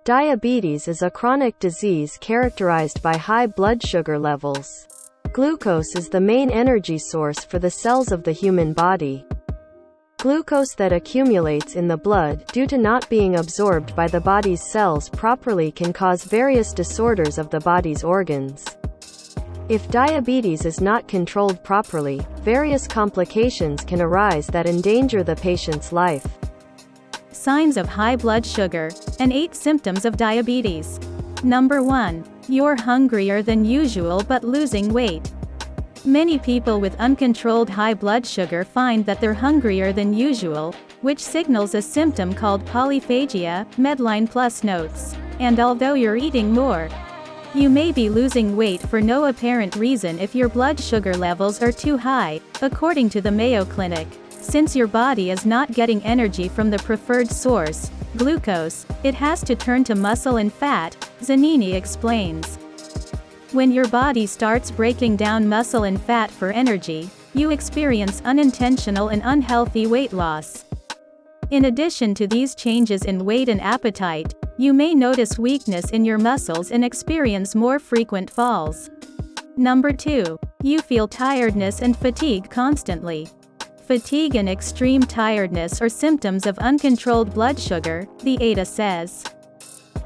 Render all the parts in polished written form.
Diabetes is a chronic disease characterized by high blood sugar levels. Glucose is the main energy source for the cells of the human body. Glucose that accumulates in the blood due to not being absorbed by the body's cells properly can cause various disorders of the body's organs. If diabetes is not controlled properly, various complications can arise that endanger the patient's life. Signs of high blood sugar, and 8 symptoms of diabetes. Number 1. You're hungrier than usual but losing weight. Many people with uncontrolled high blood sugar find that they're hungrier than usual, which signals a symptom called polyphagia, Medline Plus notes. And although you're eating more, you may be losing weight for no apparent reason if your blood sugar levels are too high, according to the Mayo Clinic. Since your body is not getting energy from the preferred source, glucose, it has to turn to muscle and fat, Zanini explains. When your body starts breaking down muscle and fat for energy, you experience unintentional and unhealthy weight loss. In addition to these changes in weight and appetite, you may notice weakness in your muscles and experience more frequent falls. Number 2. You feel tiredness and fatigue constantly. Fatigue and extreme tiredness are symptoms of uncontrolled blood sugar, the ADA says.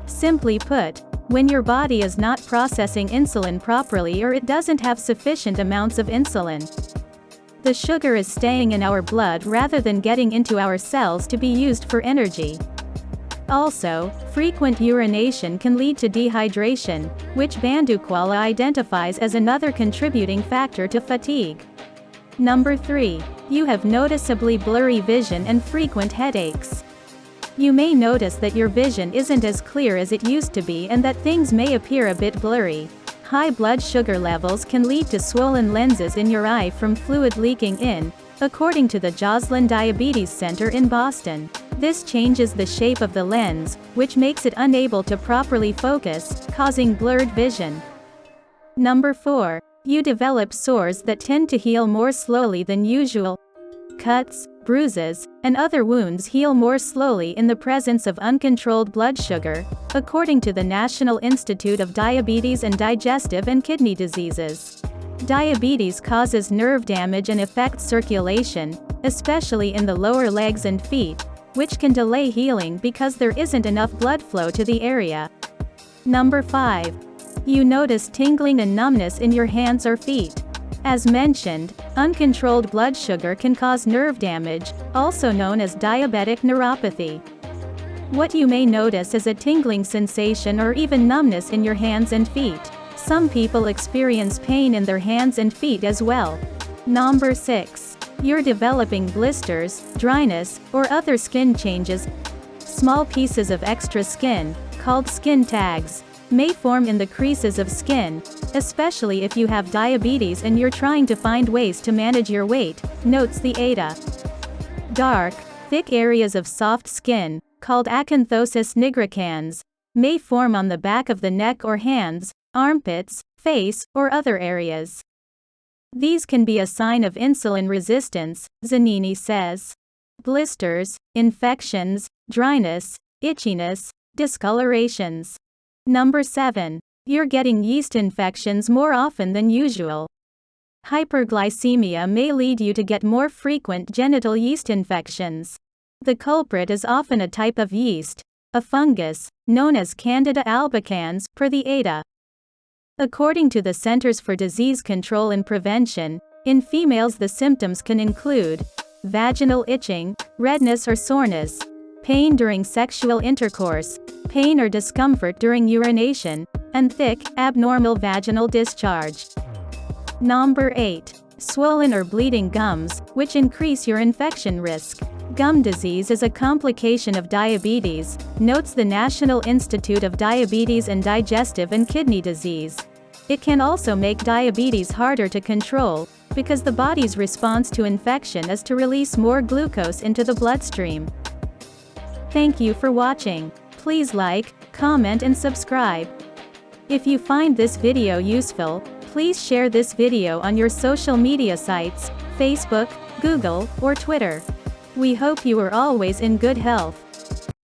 Simply put, when your body is not processing insulin properly or it doesn't have sufficient amounts of insulin. The sugar is staying in our blood rather than getting into our cells to be used for energy. Also, frequent urination can lead to dehydration, which Bandukwala identifies as another contributing factor to fatigue. Number 3. You have noticeably blurry vision and frequent headaches. You may notice that your vision isn't as clear as it used to be and that things may appear a bit blurry. High blood sugar levels can lead to swollen lenses in your eye from fluid leaking in, according to the Joslin Diabetes Center in Boston. This changes the shape of the lens, which makes it unable to properly focus, causing blurred vision. Number 4. You develop sores that tend to heal more slowly than usual. Cuts, bruises, and other wounds heal more slowly in the presence of uncontrolled blood sugar, according to the National Institute of Diabetes and Digestive and Kidney Diseases. Diabetes causes nerve damage and affects circulation, especially in the lower legs and feet, which can delay healing because there isn't enough blood flow to the area. Number 5. You notice tingling and numbness in your hands or feet. As mentioned, uncontrolled blood sugar can cause nerve damage, also known as diabetic neuropathy. What you may notice is a tingling sensation or even numbness in your hands and feet. Some people experience pain in their hands and feet as well. Number 6. You're developing blisters, dryness, or other skin changes. Small pieces of extra skin, called skin tags, may form in the creases of skin, especially if you have diabetes and you're trying to find ways to manage your weight, notes the ADA. Dark, thick areas of soft skin, called acanthosis nigricans, may form on the back of the neck or hands, armpits, face, or other areas. These can be a sign of insulin resistance, Zanini says. Blisters, infections, dryness, itchiness, discolorations. Number 7. You're getting yeast infections more often than usual. Hyperglycemia may lead you to get more frequent genital yeast infections. The culprit is often a type of yeast, a fungus, known as Candida albicans, per the ADA. According to the Centers for Disease Control and Prevention, in females the symptoms can include vaginal itching, redness or soreness, pain during sexual intercourse, pain or discomfort during urination, and thick, abnormal vaginal discharge. Number 8. Swollen or bleeding gums, which increase your infection risk. Gum disease is a complication of diabetes, notes the National Institute of Diabetes and Digestive and Kidney Disease. It can also make diabetes harder to control, because the body's response to infection is to release more glucose into the bloodstream. Thank you for watching. Please like, comment and subscribe. If you find this video useful, please share this video on your social media sites, Facebook, Google, or Twitter. We hope you are always in good health.